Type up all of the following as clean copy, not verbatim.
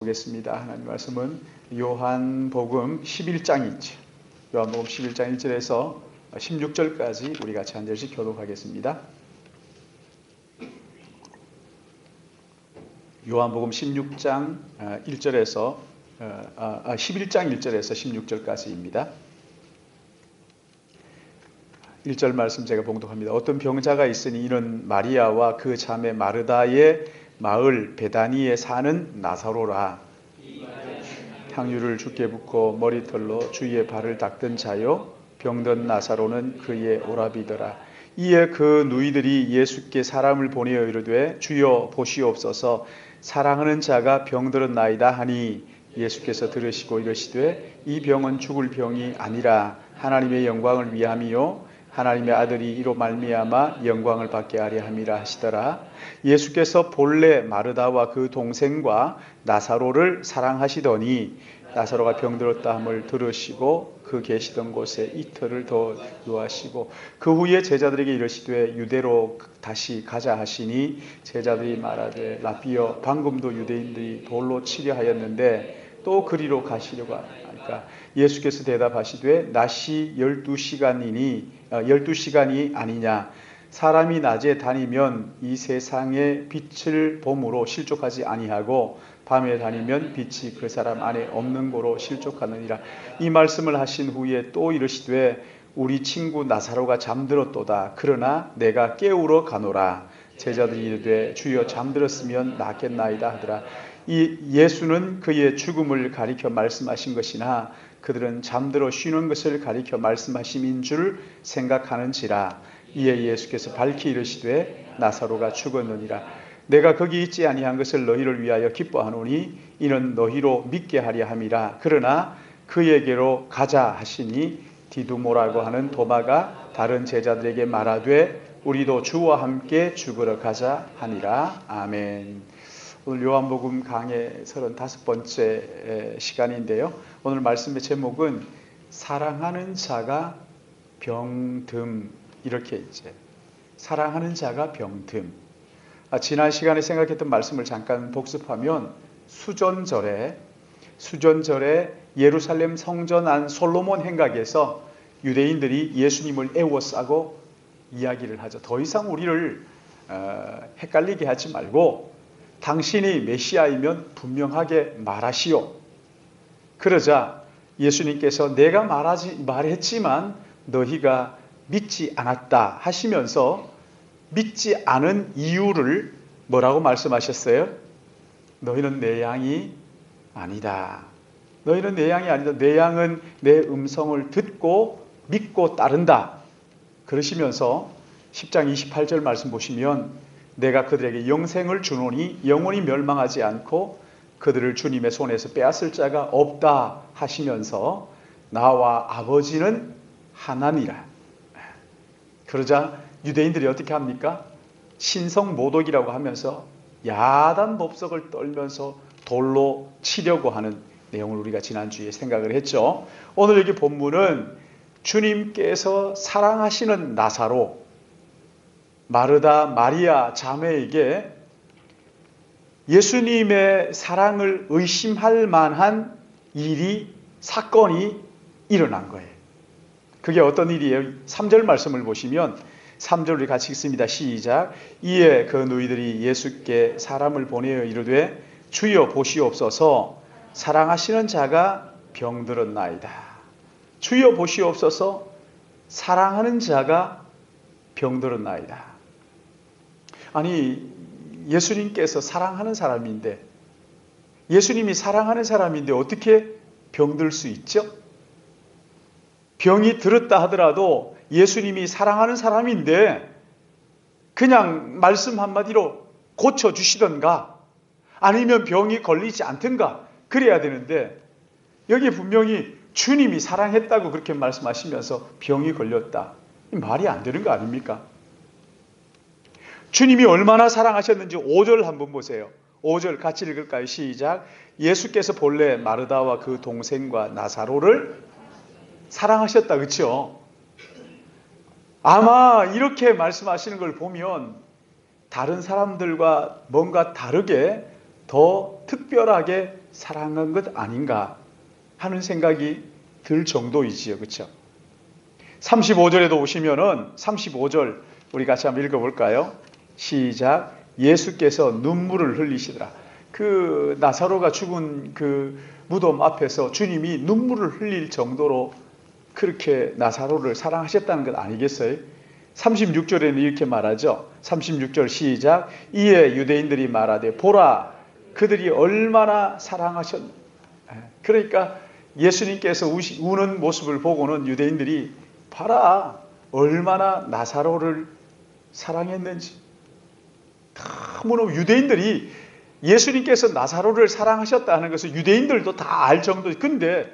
보겠습니다. 하나님 말씀은 요한복음 11장 있죠. 요한복음 11장 1절에서 16절까지 우리 같이 한 절씩 교독하겠습니다. 요한복음 16장 1절에서 11장 1절에서 16절까지입니다. 1절 말씀 제가 봉독합니다. 어떤 병자가 있으니 이는 마리아와 그 자매 마르다의 마을 베다니에 사는 나사로라. 향유를 주께 붓고 머리털로 주의 발을 닦던 자요, 병든 나사로는 그의 오라비더라. 이에 그 누이들이 예수께 사람을 보내어 이르되 주여 보시옵소서, 사랑하는 자가 병들었나이다 하니 예수께서 들으시고 이르시되 이 병은 죽을 병이 아니라 하나님의 영광을 위함이요 하나님의 아들이 이로 말미암아 영광을 받게 하려 함이라 하시더라. 예수께서 본래 마르다와 그 동생과 나사로를 사랑하시더니 나사로가 병들었다 함을 들으시고 그 계시던 곳에 이틀을 더 유하시고 그 후에 제자들에게 이르시되 유대로 다시 가자 하시니 제자들이 말하되 라비여 방금도 유대인들이 돌로 치려 하였는데 또 그리로 가시려고 하니까 예수께서 대답하시되 낮이 12시간이 아니냐. 사람이 낮에 다니면 이 세상의 빛을 봄으로 실족하지 아니하고 밤에 다니면 빛이 그 사람 안에 없는 고로 실족하느니라. 이 말씀을 하신 후에 또 이르시되 우리 친구 나사로가 잠들었도다. 그러나 내가 깨우러 가노라. 제자들이 이르되 주여 잠들었으면 낫겠나이다 하더라. 이 예수는 그의 죽음을 가리켜 말씀하신 것이나 그들은 잠들어 쉬는 것을 가리켜 말씀하심인 줄 생각하는지라. 이에 예수께서 밝히 이르시되 나사로가 죽었느니라. 내가 거기 있지 아니한 것을 너희를 위하여 기뻐하노니 이는 너희로 믿게 하려 함이라. 그러나 그에게로 가자 하시니 디두모라고 하는 도마가 다른 제자들에게 말하되 우리도 주와 함께 죽으러 가자 하니라. 아멘. 오늘 요한복음 강의 35번째 시간인데요. 오늘 말씀의 제목은 사랑하는 자가 병듦, 이렇게 있죠. 사랑하는 자가 병듦. 지난 시간에 생각했던 말씀을 잠깐 복습하면 수전절에 예루살렘 성전 안 솔로몬 행각에서 유대인들이 예수님을 애워싸고 이야기를 하죠. 더 이상 우리를 헷갈리게 하지 말고 당신이 메시아이면 분명하게 말하시오. 그러자 예수님께서 내가 말했지만 너희가 믿지 않았다 하시면서 믿지 않은 이유를 뭐라고 말씀하셨어요? 너희는 내 양이 아니다. 너희는 내 양이 아니다. 내 양은 내 음성을 듣고 믿고 따른다. 그러시면서 10장 28절 말씀 보시면 내가 그들에게 영생을 주노니 영원히 멸망하지 않고 그들을 주님의 손에서 빼앗을 자가 없다 하시면서 나와 아버지는 하나니라. 그러자 유대인들이 어떻게 합니까? 신성모독이라고 하면서 야단 법석을 떨면서 돌로 치려고 하는 내용을 우리가 지난주에 생각을 했죠. 오늘 여기 본문은 주님께서 사랑하시는 나사로, 마르다, 마리아 자매에게 예수님의 사랑을 의심할 만한 사건이 일어난 거예요. 그게 어떤 일이에요? 3절 말씀을 보시면 3절 우리 같이 읽습니다. 시작. 이에 그 누이들이 예수께 사람을 보내어 이르되 주여 보시옵소서, 사랑하시는 자가 병들었나이다. 주여 보시옵소서, 사랑하는 자가 병들었나이다. 아니, 예수님께서 사랑하는 사람인데, 예수님이 사랑하는 사람인데 어떻게 병들 수 있죠? 병이 들었다 하더라도 예수님이 사랑하는 사람인데 그냥 말씀 한마디로 고쳐주시던가 아니면 병이 걸리지 않던가 그래야 되는데 여기 분명히 주님이 사랑했다고 그렇게 말씀하시면서 병이 걸렸다. 말이 안 되는 거 아닙니까? 주님이 얼마나 사랑하셨는지 5절 한번 보세요. 5절 같이 읽을까요? 시작. 예수께서 본래 마르다와 그 동생과 나사로를 사랑하셨다. 그렇죠? 아마 이렇게 말씀하시는 걸 보면 다른 사람들과 뭔가 다르게 더 특별하게 사랑한 것 아닌가 하는 생각이 들 정도이지요. 그렇죠? 35절에도 오시면은 35절 우리 같이 한번 읽어볼까요? 시작. 예수께서 눈물을 흘리시더라. 그 나사로가 죽은 그 무덤 앞에서 주님이 눈물을 흘릴 정도로 그렇게 나사로를 사랑하셨다는 것 아니겠어요? 36절에는 이렇게 말하죠. 36절 시작. 이에 유대인들이 말하되 보라 그들이 얼마나 사랑하셨. 그러니까 예수님께서 우는 모습을 보고는 유대인들이 봐라 얼마나 나사로를 사랑했는지. 너무나 유대인들이 예수님께서 나사로를 사랑하셨다는 것을 유대인들도 다 알 정도. 근데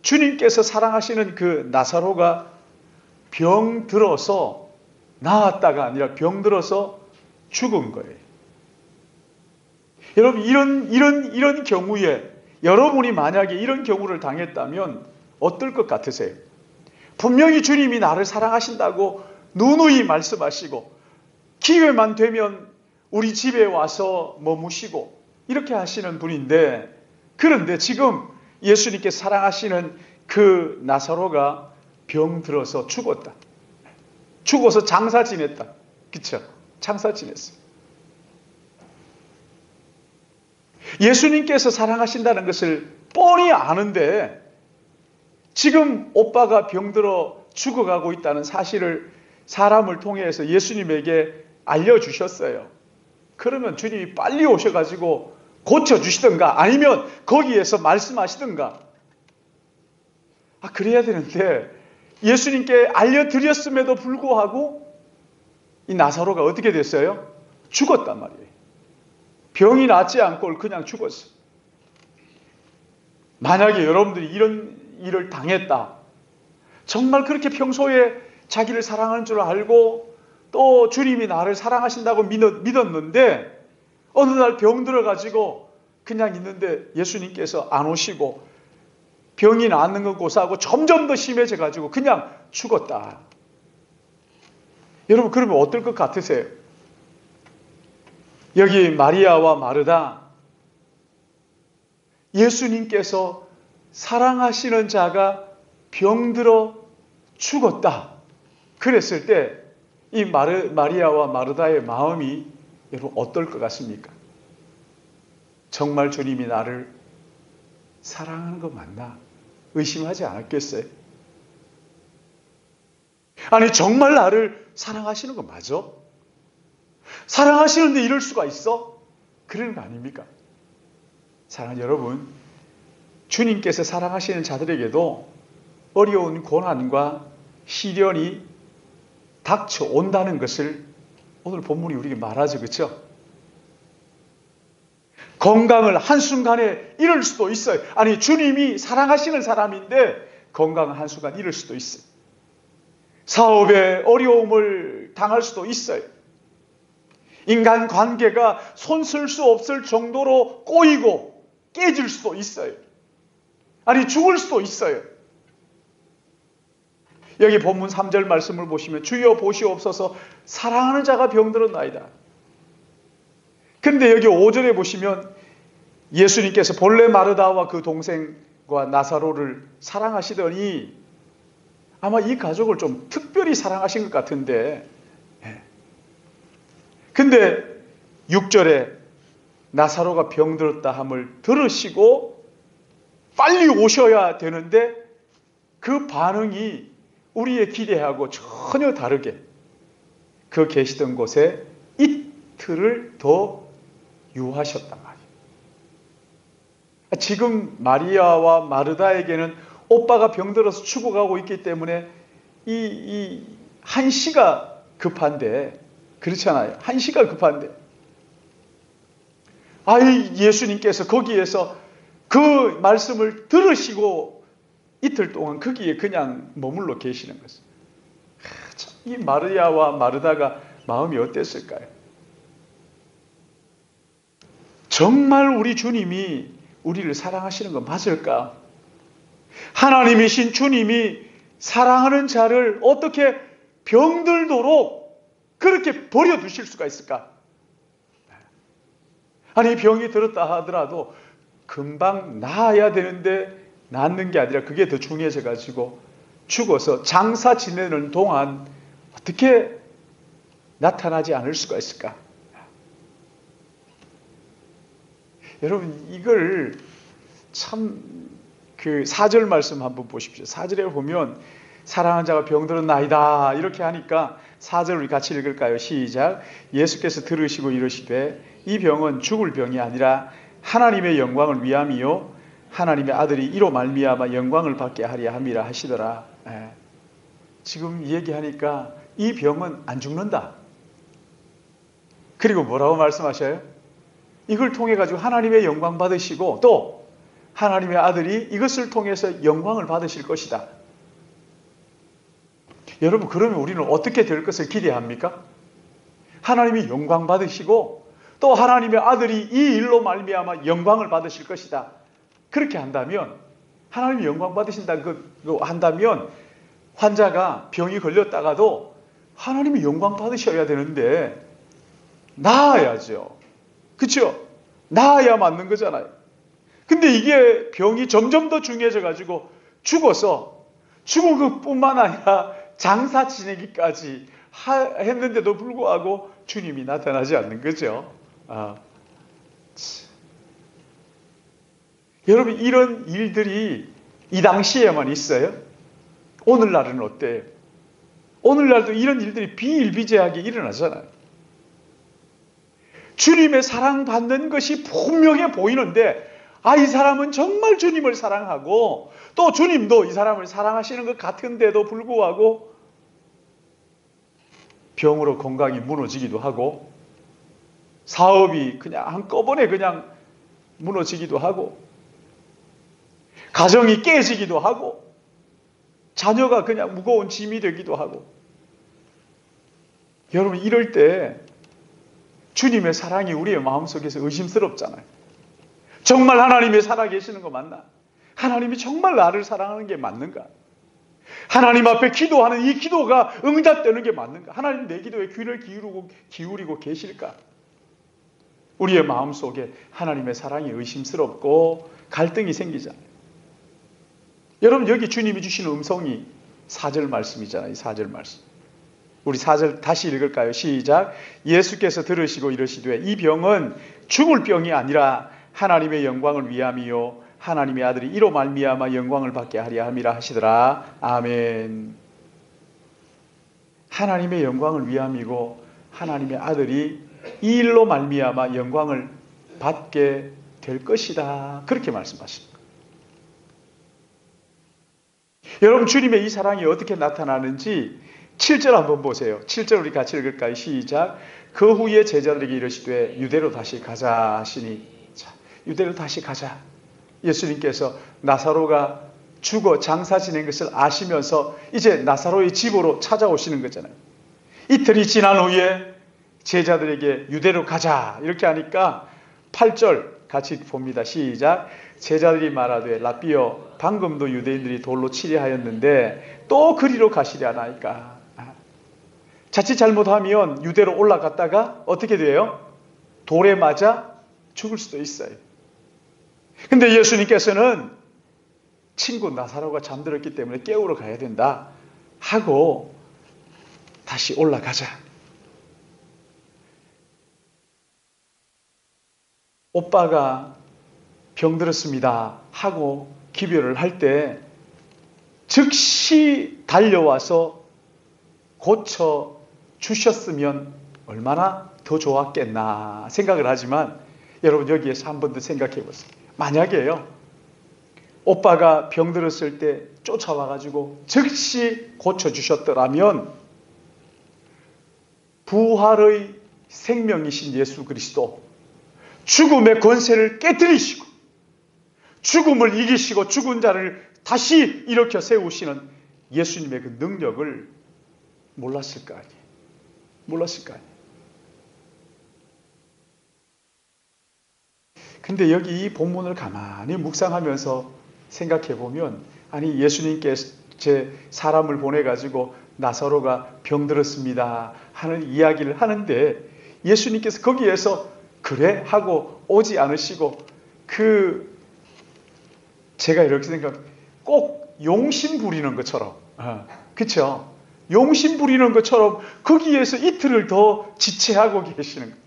주님께서 사랑하시는 그 나사로가 병들어서 나았다가 아니라 병들어서 죽은 거예요. 여러분 이런 경우에 여러분이 만약에 이런 경우를 당했다면 어떨 것 같으세요? 분명히 주님이 나를 사랑하신다고 누누이 말씀하시고 기회만 되면 우리 집에 와서 머무시고 이렇게 하시는 분인데, 그런데 지금 예수님께 사랑하시는 그 나사로가 병들어서 죽었다. 죽어서 장사 지냈다. 그렇죠? 장사 지냈어요. 예수님께서 사랑하신다는 것을 뻔히 아는데 지금 오빠가 병들어 죽어가고 있다는 사실을 사람을 통해서 예수님에게 알려주셨어요. 그러면 주님이 빨리 오셔가지고 고쳐주시든가 아니면 거기에서 말씀하시든가 그래야 되는데 예수님께 알려드렸음에도 불구하고 이 나사로가 어떻게 됐어요? 죽었단 말이에요. 병이 낫지 않고 그냥 죽었어요. 만약에 여러분들이 이런 일을 당했다. 정말 그렇게 평소에 자기를 사랑하는 줄 알고 또 주님이 나를 사랑하신다고 믿었는데 어느 날 병들어가지고 그냥 있는데 예수님께서 안 오시고 병이 낫는 건 고사하고 점점 더 심해져가지고 그냥 죽었다. 여러분 그러면 어떨 것 같으세요? 여기 마리아와 마르다, 예수님께서 사랑하시는 자가 병들어 죽었다. 그랬을 때 이 마리아와 마르다의 마음이 여러분 어떨 것 같습니까? 정말 주님이 나를 사랑하는 거 맞나? 의심하지 않았겠어요? 아니 정말 나를 사랑하시는 거 맞아? 사랑하시는데 이럴 수가 있어? 그러는 거 아닙니까? 사랑하는 여러분, 주님께서 사랑하시는 자들에게도 어려운 고난과 시련이 닥쳐온다는 것을 오늘 본문이 우리에게 말하죠. 그렇죠? 건강을 한순간에 잃을 수도 있어요. 아니 주님이 사랑하시는 사람인데 건강을 한순간 잃을 수도 있어요. 사업에 어려움을 당할 수도 있어요. 인간 관계가 손쓸 수 없을 정도로 꼬이고 깨질 수도 있어요. 아니 죽을 수도 있어요. 여기 본문 3절 말씀을 보시면 주여 보시옵소서 사랑하는 자가 병들었나이다. 그런데 여기 5절에 보시면 예수님께서 본래 마르다와 그 동생과 나사로를 사랑하시더니 아마 이 가족을 좀 특별히 사랑하신 것 같은데, 근데 6절에 나사로가 병들었다 함을 들으시고 빨리 오셔야 되는데 그 반응이 우리의 기대하고 전혀 다르게 그 계시던 곳에 이틀을 더 유하셨단 말이에요. 지금 마리아와 마르다에게는 오빠가 병들어서 죽어가고 있기 때문에 이 한시가 급한데, 그렇잖아요. 한시가 급한데 예수님께서 거기에서 그 말씀을 들으시고 이틀 동안 거기에 그냥 머물러 계시는 것을. 이 마리아와 마르다가 마음이 어땠을까요? 정말 우리 주님이 우리를 사랑하시는 거 맞을까? 하나님이신 주님이 사랑하는 자를 어떻게 병들도록 그렇게 버려두실 수가 있을까? 아니 병이 들었다 하더라도 금방 나아야 되는데 낫는 게 아니라 그게 더 중요해져 가지고 죽어서 장사 지내는 동안 어떻게 나타나지 않을 수가 있을까? 여러분 이걸 참 그 4절 말씀 한번 보십시오. 4절에 보면 사랑하는 자가 병들었나이다 이렇게 하니까 4절 우리 같이 읽을까요? 시작. 예수께서 들으시고 이르시되 이 병은 죽을 병이 아니라 하나님의 영광을 위함이요 하나님의 아들이 이로 말미암아 영광을 받게 하려 함이라 하시더라. 지금 얘기하니까 이 병은 안 죽는다. 그리고 뭐라고 말씀하셔요? 이걸 통해 가지고 하나님의 영광 받으시고 또 하나님의 아들이 이것을 통해서 영광을 받으실 것이다. 여러분 그러면 우리는 어떻게 될 것을 기대합니까? 하나님이 영광 받으시고 또 하나님의 아들이 이 일로 말미암아 영광을 받으실 것이다. 그렇게 한다면 하나님이 영광 받으신다고 한다면 환자가 병이 걸렸다가도 하나님이 영광 받으셔야 되는데 나아야죠. 그렇죠? 나아야 맞는 거잖아요. 근데 이게 병이 점점 더 중요해져 가지고 죽어서 죽은 것뿐만 아니라 장사 지내기까지 했는데도 불구하고 주님이 나타나지 않는 거죠. 여러분 이런 일들이 이 당시에만 있어요? 오늘날은 어때요? 오늘날도 이런 일들이 비일비재하게 일어나잖아요. 주님의 사랑받는 것이 분명해 보이는데 이 사람은 정말 주님을 사랑하고 또 주님도 이 사람을 사랑하시는 것 같은데도 불구하고 병으로 건강이 무너지기도 하고 사업이 그냥 한꺼번에 그냥 무너지기도 하고 가정이 깨지기도 하고 자녀가 그냥 무거운 짐이 되기도 하고 여러분 이럴 때 주님의 사랑이 우리의 마음속에서 의심스럽잖아요. 정말 하나님이 살아계시는 거 맞나? 하나님이 정말 나를 사랑하는 게 맞는가? 하나님 앞에 기도하는 이 기도가 응답되는 게 맞는가? 하나님 내 기도에 귀를 기울이고 계실까? 우리의 마음속에 하나님의 사랑이 의심스럽고 갈등이 생기잖아요. 여러분 여기 주님이 주시는 음성이 4절 말씀이잖아요. 4절 말씀. 우리 4절 다시 읽을까요? 시작. 예수께서 들으시고 이르시되 이 병은 죽을 병이 아니라 하나님의 영광을 위함이요 하나님의 아들이 이로 말미암아 영광을 받게 하려 함이라 하시더라. 아멘. 하나님의 영광을 위함이고 하나님의 아들이 이 일로 말미암아 영광을 받게 될 것이다. 그렇게 말씀하십니다. 여러분 주님의 이 사랑이 어떻게 나타나는지 7절 한번 보세요. 7절 우리 같이 읽을까요? 시작. 그 후에 제자들에게 이르시되 유대로 다시 가자 하시니 자, 유대로 다시 가자. 예수님께서 나사로가 죽어 장사 지낸 것을 아시면서 이제 나사로의 집으로 찾아오시는 거잖아요. 이틀이 지난 후에 제자들에게 유대로 가자 이렇게 하니까 8절 같이 봅니다. 시작. 제자들이 말하되 라삐여 방금도 유대인들이 돌로 치려 하였는데 또 그리로 가시려 하나이까. 자칫 잘못하면 유대로 올라갔다가 어떻게 돼요? 돌에 맞아 죽을 수도 있어요. 근데 예수님께서는 친구 나사로가 잠들었기 때문에 깨우러 가야 된다 하고 다시 올라가자. 오빠가 병들었습니다 하고 기별을 할 때 즉시 달려와서 고쳐 주셨으면 얼마나 더 좋았겠나 생각을 하지만 여러분 여기에서 한 번 더 생각해 보세요. 만약에요 오빠가 병들었을 때 쫓아와가지고 즉시 고쳐주셨더라면 부활의 생명이신 예수 그리스도 죽음의 권세를 깨뜨리시고 죽음을 이기시고 죽은 자를 다시 일으켜 세우시는 예수님의 그 능력을 몰랐을 거 아니에요. 몰랐을 거 아니에요. 근데 여기 이 본문을 가만히 묵상하면서 생각해 보면 아니 예수님께서 제 사람을 보내가지고 나사로가 병들었습니다 하는 이야기를 하는데 예수님께서 거기에서 그래? 하고 오지 않으시고 제가 이렇게 생각, 꼭 용신 부리는 것처럼, 그쵸? 용신 부리는 것처럼 거기에서 이틀을 더 지체하고 계시는 거예요.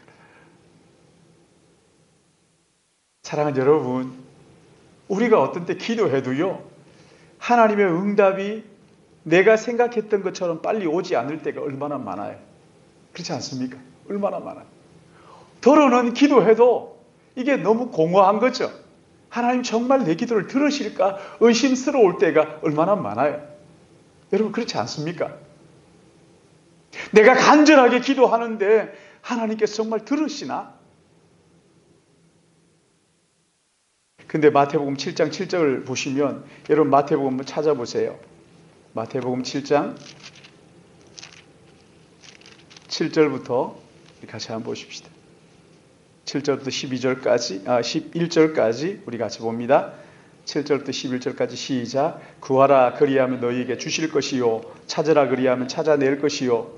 사랑하는 여러분, 우리가 어떤 때 기도해도요, 하나님의 응답이 내가 생각했던 것처럼 빨리 오지 않을 때가 얼마나 많아요. 그렇지 않습니까? 얼마나 많아요. 더러는 기도해도 이게 너무 공허한 거죠. 하나님 정말 내 기도를 들으실까 의심스러울 때가 얼마나 많아요. 여러분 그렇지 않습니까? 내가 간절하게 기도하는데 하나님께서 정말 들으시나? 근데 마태복음 7장 7절을 보시면, 여러분 마태복음 한번 찾아보세요. 마태복음 7장 7절부터 같이 한번 보십시다. 7절부터 11절까지 우리 같이 봅니다. 7절부터 11절까지 시작. 구하라 그리하면 너희에게 주실 것이요, 찾으라 그리하면 찾아낼 것이요,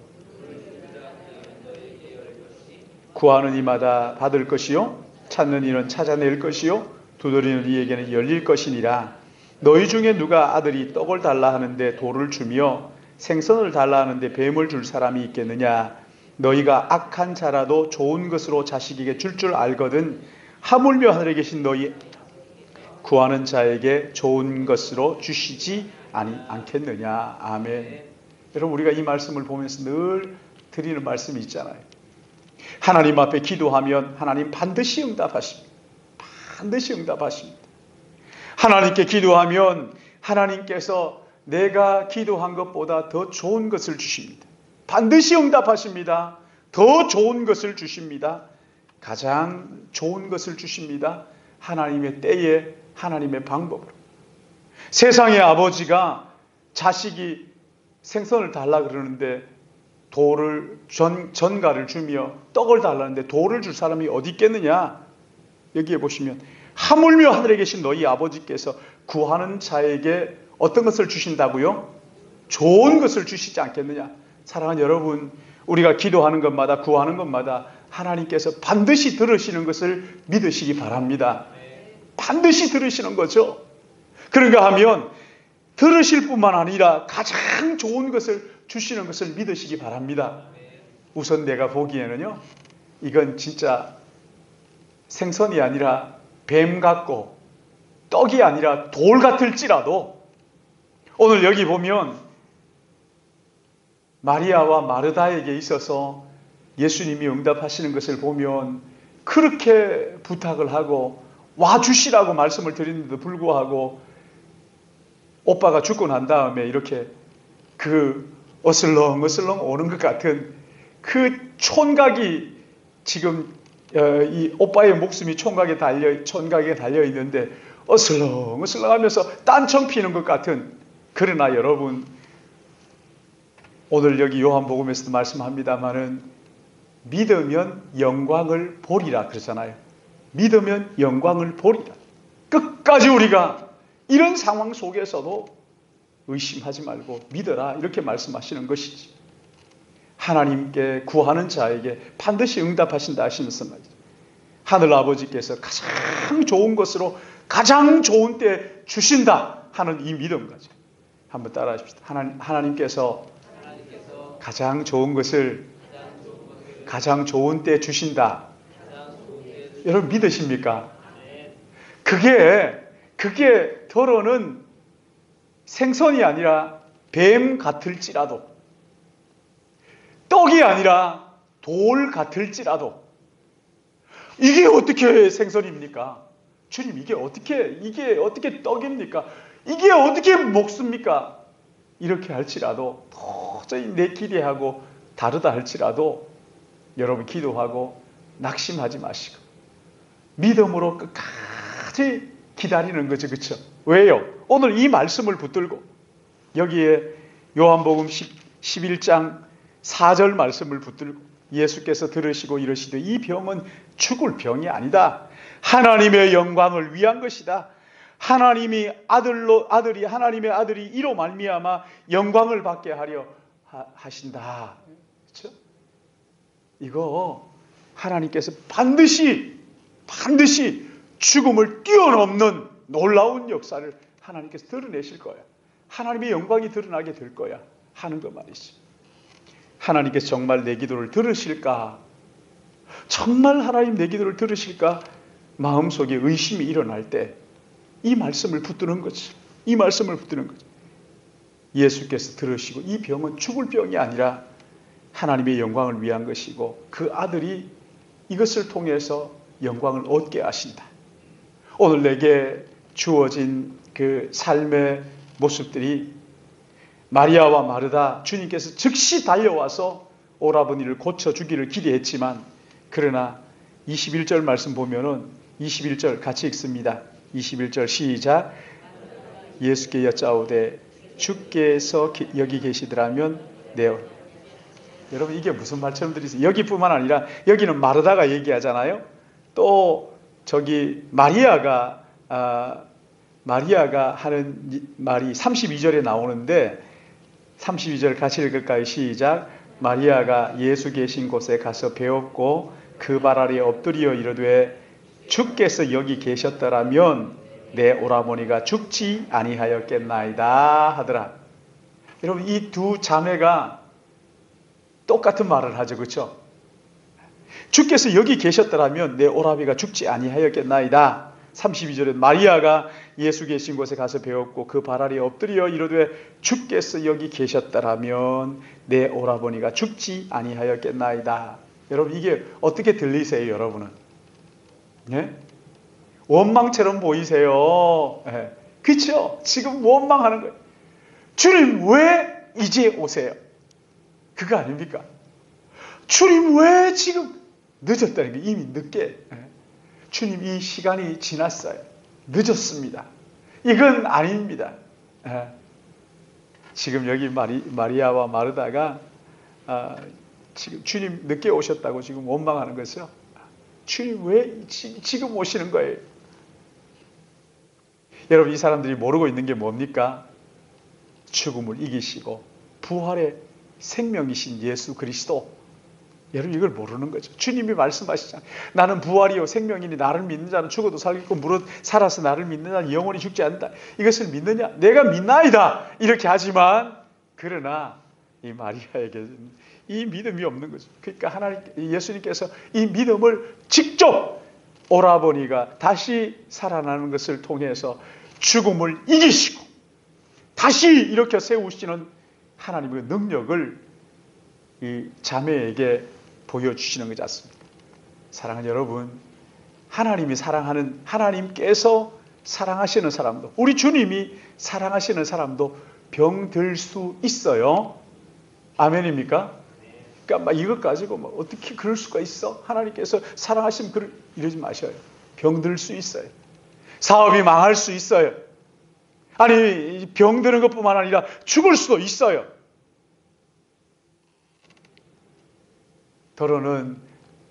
구하는 이마다 받을 것이요, 찾는 이는 찾아낼 것이요, 두드리는 이에게는 열릴 것이니라. 너희 중에 누가 아들이 떡을 달라 하는데 돌을 주며 생선을 달라 하는데 뱀을 줄 사람이 있겠느냐? 너희가 악한 자라도 좋은 것으로 자식에게 줄 알거든 하물며 하늘에 계신 너희 구하는 자에게 좋은 것으로 주시지 않겠느냐. 아멘. 여러분 우리가 이 말씀을 보면서 늘 드리는 말씀이 있잖아요. 하나님 앞에 기도하면 하나님 반드시 응답하십니다. 반드시 응답하십니다. 하나님께 기도하면 하나님께서 내가 기도한 것보다 더 좋은 것을 주십니다. 반드시 응답하십니다. 더 좋은 것을 주십니다. 가장 좋은 것을 주십니다. 하나님의 때에 하나님의 방법으로. 세상의 아버지가 자식이 생선을 달라 그러는데 돌을 전갈을 주며 떡을 달라는데 돌을 줄 사람이 어디 있겠느냐? 여기에 보시면 하물며 하늘에 계신 너희 아버지께서 구하는 자에게 어떤 것을 주신다고요? 좋은 것을 주시지 않겠느냐? 사랑하는 여러분, 우리가 기도하는 것마다 구하는 것마다 하나님께서 반드시 들으시는 것을 믿으시기 바랍니다. 반드시 들으시는 거죠. 그런가 하면 들으실 뿐만 아니라 가장 좋은 것을 주시는 것을 믿으시기 바랍니다. 우선 내가 보기에는요, 이건 진짜 생선이 아니라 뱀 같고 떡이 아니라 돌 같을지라도, 오늘 여기 보면 마리아와 마르다에게 있어서 예수님이 응답하시는 것을 보면 그렇게 부탁을 하고 와주시라고 말씀을 드리는데도 불구하고 오빠가 죽고 난 다음에 이렇게 어슬렁어슬렁 오는 것 같은 그 총각이 지금 이 오빠의 목숨이 총각에 달려 있는데 어슬렁어슬렁 하면서 딴청 피는 것 같은. 그러나 여러분, 오늘 여기 요한복음에서도 말씀합니다마는 믿으면 영광을 보리라 그러잖아요. 믿으면 영광을 보리라. 끝까지 우리가 이런 상황 속에서도 의심하지 말고 믿어라, 이렇게 말씀하시는 것이지. 하나님께 구하는 자에게 반드시 응답하신다 하시면서 말이죠. 하늘 아버지께서 가장 좋은 것으로 가장 좋은 때 주신다 하는 이 믿음 가지고 한번 따라 하십시다. 하나님께서 가장 좋은 것을 가장 좋은 때 주신다. 여러분 믿으십니까? 그게 더러는 생선이 아니라 뱀 같을지라도, 떡이 아니라 돌 같을지라도, 이게 어떻게 생선입니까? 주님, 이게 어떻게 떡입니까? 이게 어떻게 먹습니까? 이렇게 할지라도, 도저히 내 기대하고 다르다 할지라도 여러분 기도하고 낙심하지 마시고 믿음으로 끝까지 기다리는 거죠. 그렇죠? 왜요? 오늘 이 말씀을 붙들고 여기에 요한복음 11장 4절 말씀을 붙들고 예수께서 들으시고 이러시되 이 병은 죽을 병이 아니다. 하나님의 영광을 위한 것이다. 하나님의 아들이 이로 말미암아 영광을 받게 하려 하신다. 그렇죠? 이거 하나님께서 반드시 죽음을 뛰어넘는 놀라운 역사를 하나님께서 드러내실 거야. 하나님의 영광이 드러나게 될 거야 하는 거 말이지. 하나님께서 정말 내 기도를 들으실까? 정말 하나님 내 기도를 들으실까? 마음속에 의심이 일어날 때 이 말씀을 붙드는 거지. 이 말씀을 붙드는 거지. 예수께서 들으시고 이 병은 죽을 병이 아니라 하나님의 영광을 위한 것이고 그 아들이 이것을 통해서 영광을 얻게 하신다. 오늘 내게 주어진 그 삶의 모습들이 마리아와 마르다, 주님께서 즉시 달려와서 오라버니를 고쳐주기를 기대했지만, 그러나 21절 말씀 보면은 21절 같이 읽습니다. 21절 시작. 예수께 여짜오되 주께서 여기 계시더라면 여러분 이게 무슨 말처럼 들리세요? 여기뿐만 아니라 여기는 마르다가 얘기하잖아요. 또 저기 마리아가 하는 말이 32절에 나오는데 32절 같이 읽을까요? 시작. 마리아가 예수 계신 곳에 가서 배웠고 그 발 아래에 엎드려 이르되 주께서 여기 계셨더라면 내 오라버니가 죽지 아니하였겠나이다 하더라. 여러분 이 두 자매가 똑같은 말을 하죠. 그렇죠? 주께서 여기 계셨더라면 내 오라비가 죽지 아니하였겠나이다. 32절에 마리아가 예수 계신 곳에 가서 배웠고 그 발 아래에 엎드려 이르되 주께서 여기 계셨더라면 내 오라버니가 죽지 아니하였겠나이다. 여러분 이게 어떻게 들리세요? 여러분은? 네? 원망처럼 보이세요. 네. 그렇죠? 지금 원망하는 거예요. 주님 왜 이제 오세요? 그거 아닙니까? 주님 왜 지금 늦었다는 게 이미 늦게. 주님 이 시간이 지났어요. 늦었습니다. 이건 아닙니다. 지금 여기 마리아와 마르다가 지금 주님 늦게 오셨다고 지금 원망하는 것이요. 주님 왜 지금 오시는 거예요? 여러분 이 사람들이 모르고 있는 게 뭡니까? 죽음을 이기시고 부활의 생명이신 예수 그리스도. 여러분 이걸 모르는 거죠. 주님이 말씀하시잖아요. 나는 부활이요 생명이니 나를 믿는 자는 죽어도 살겠고 무릇 살아서 나를 믿는 자는 영원히 죽지 않는다. 이것을 믿느냐? 내가 믿나이다. 이렇게 하지만 그러나 이 마리아에게는 이 믿음이 없는 거죠. 그러니까 예수님께서 이 믿음을 직접 오라버니가 다시 살아나는 것을 통해서 죽음을 이기시고 다시 일으켜 세우시는 하나님의 능력을 이 자매에게 보여주시는 거지 않습니까? 사랑하는 여러분, 하나님께서 사랑하시는 사람도, 우리 주님이 사랑하시는 사람도 병들 수 있어요. 아멘입니까? 그러니까 막 이것 가지고 막 어떻게 그럴 수가 있어? 하나님께서 사랑하시면 이러지 마셔요. 병들 수 있어요. 사업이 망할 수 있어요. 아니 병드는 것뿐만 아니라 죽을 수도 있어요. 더러는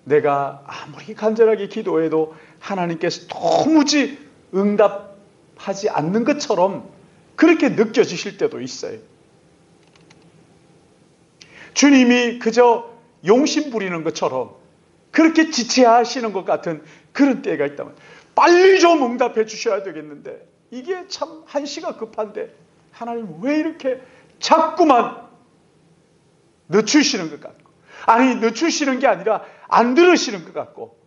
내가 아무리 간절하게 기도해도 하나님께서 도무지 응답하지 않는 것처럼 그렇게 느껴지실 때도 있어요. 주님이 그저 용심 부리는 것처럼 그렇게 지체하시는 것 같은 그런 때가 있다면 빨리 좀 응답해 주셔야 되겠는데 이게 참 한시가 급한데 하나님 왜 이렇게 자꾸만 늦추시는 것 같고, 아니 늦추시는 게 아니라 안 들으시는 것 같고.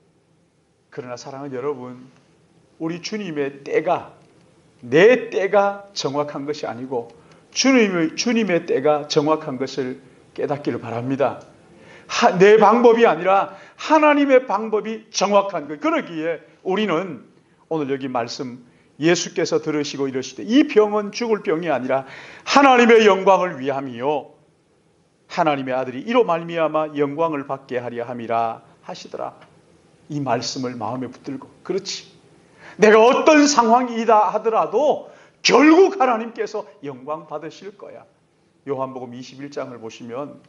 그러나 사랑하는 여러분, 우리 주님의 때가 내 때가 정확한 것이 아니고 주님의 때가 정확한 것을 깨닫기를 바랍니다. 내 방법이 아니라 하나님의 방법이 정확한 것. 그러기에 우리는 오늘 여기 말씀 예수께서 들으시고 이러시되 이 병은 죽을 병이 아니라 하나님의 영광을 위함이요 하나님의 아들이 이로 말미암아 영광을 받게 하려 함이라 하시더라. 이 말씀을 마음에 붙들고, 그렇지, 내가 어떤 상황이다 하더라도 결국 하나님께서 영광 받으실 거야. 요한복음 21장을 보시면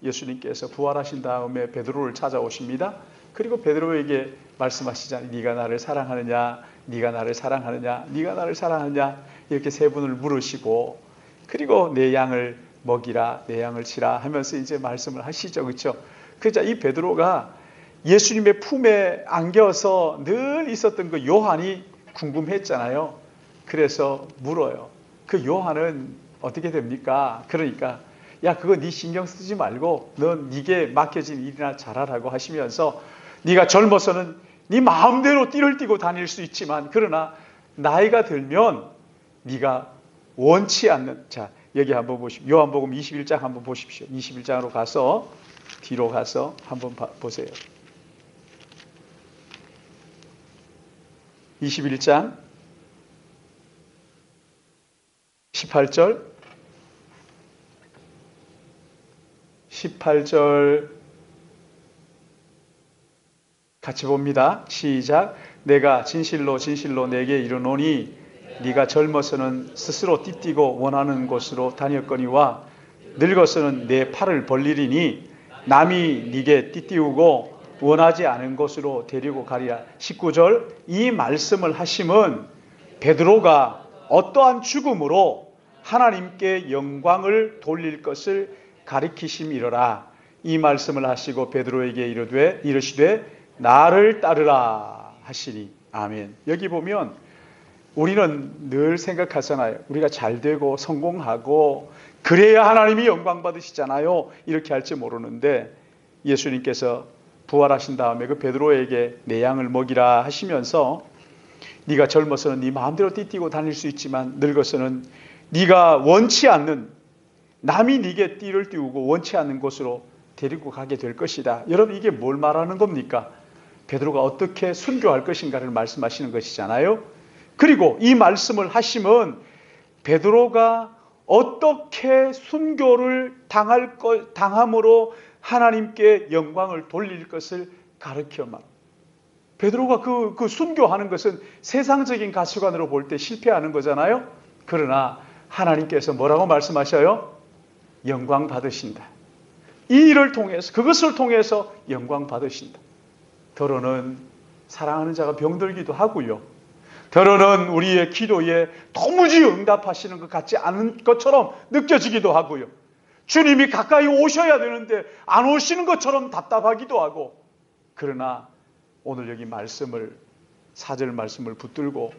예수님께서 부활하신 다음에 베드로를 찾아오십니다. 그리고 베드로에게 말씀하시잖아요. 네가 나를 사랑하느냐, 네가 나를 사랑하느냐, 네가 나를 사랑하느냐, 이렇게 세 분을 물으시고, 그리고 내 양을 먹이라, 내 양을 치라 하면서 이제 말씀을 하시죠. 그렇죠? 그러자 이 베드로가 예수님의 품에 안겨서 늘 있었던 그 요한이 궁금했잖아요. 그래서 물어요. 그 요한은 어떻게 됩니까? 그러니까 야, 그거 네 신경 쓰지 말고 넌 네게 맡겨진 일이나 잘하라고 하시면서 네가 젊어서는 네 마음대로 띠를 띠고 다닐 수 있지만 그러나 나이가 들면 네가 원치 않는, 자 여기 한번 보십시오. 요한복음 21장 한번 보십시오. 21장으로 가서 뒤로 가서 한번 보세요. 21장 18절 같이 봅니다. 시작. 내가 진실로 진실로 내게 이르노니 네가 젊어서는 스스로 띠띠고 원하는 곳으로 다녔거니와 늙어서는 내 팔을 벌리리니 남이 네게 띠띠우고 원하지 않은 곳으로 데리고 가리라. 19절. 이 말씀을 하심은 베드로가 어떠한 죽음으로 하나님께 영광을 돌릴 것을 가리키심이로라. 이 말씀을 하시고 베드로에게 이르시되 나를 따르라 하시니. 아멘. 여기 보면 우리는 늘 생각하잖아요. 우리가 잘 되고 성공하고 그래야 하나님이 영광 받으시잖아요. 이렇게 할지 모르는데 예수님께서 부활하신 다음에 그 베드로에게 내 양을 먹이라 하시면서 네가 젊어서는 네 마음대로 띠띠고 다닐 수 있지만 늙어서는 네가 원치 않는, 남이 네게 띠를 띠우고 원치 않는 곳으로 데리고 가게 될 것이다. 여러분, 이게 뭘 말하는 겁니까? 베드로가 어떻게 순교할 것인가를 말씀하시는 것이잖아요. 그리고 이 말씀을 하시면 베드로가 어떻게 순교를 당함으로 하나님께 영광을 돌릴 것을 가르쳐 말. 베드로가 그 순교하는 것은 세상적인 가치관으로 볼 때 실패하는 거잖아요. 그러나 하나님께서 뭐라고 말씀하셔요? 영광 받으신다. 이 일을 통해서, 그것을 통해서 영광 받으신다. 더러는 사랑하는 자가 병들기도 하고요. 더러는 우리의 기도에 도무지 응답하시는 것 같지 않은 것처럼 느껴지기도 하고요. 주님이 가까이 오셔야 되는데 안 오시는 것처럼 답답하기도 하고. 그러나 오늘 여기 말씀을, 4절 말씀을 붙들고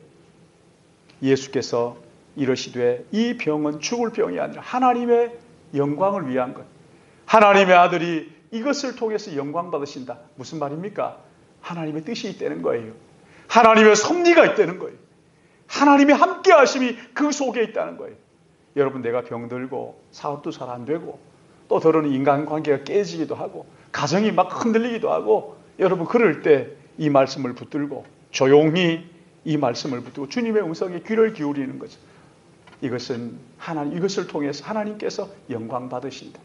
예수께서 이러시되 이 병은 죽을 병이 아니라 하나님의 영광을 위한 것. 하나님의 아들이 이것을 통해서 영광 받으신다. 무슨 말입니까? 하나님의 뜻이 있다는 거예요. 하나님의 섭리가 있다는 거예요. 하나님의 함께 하심이 그 속에 있다는 거예요. 여러분, 내가 병들고 사업도 잘 안 되고 또 더러는 인간관계가 깨지기도 하고 가정이 막 흔들리기도 하고, 여러분 그럴 때 이 말씀을 붙들고 조용히 이 말씀을 붙들고 주님의 음성에 귀를 기울이는 거죠. 이것을 통해서 하나님께서 영광 받으신다.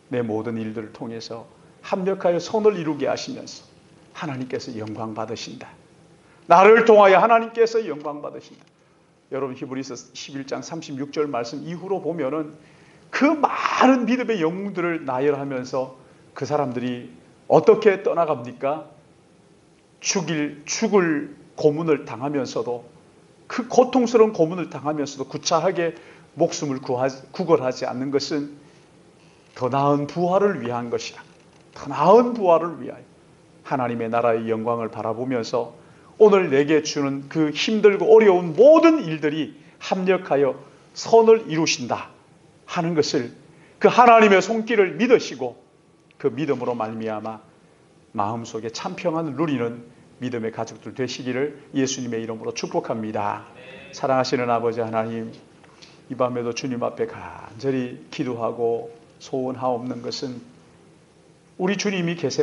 내 모든 일들을 통해서 합력하여 선을 이루게 하시면서 하나님께서 영광 받으신다. 나를 통하여 하나님께서 영광 받으신다. 여러분, 히브리서 11장 36절 말씀 이후로 보면은 그 많은 믿음의 영웅들을 나열하면서 그 사람들이 어떻게 떠나갑니까? 죽을 고문을 당하면서도, 그 고통스러운 고문을 당하면서도 구차하게 목숨을 구걸하지 않는 것은 더 나은 부활을 위한 것이다. 더 나은 부활을 위하여 하나님의 나라의 영광을 바라보면서 오늘 내게 주는 그 힘들고 어려운 모든 일들이 합력하여 선을 이루신다 하는 것을, 그 하나님의 손길을 믿으시고 그 믿음으로 말미암아 마음속에 참 평안을 누리는 믿음의 가족들 되시기를 예수님의 이름으로 축복합니다. 사랑하시는 아버지 하나님, 이 밤에도 주님 앞에 간절히 기도하고 소원하옵는 것은 우리 주님이 계세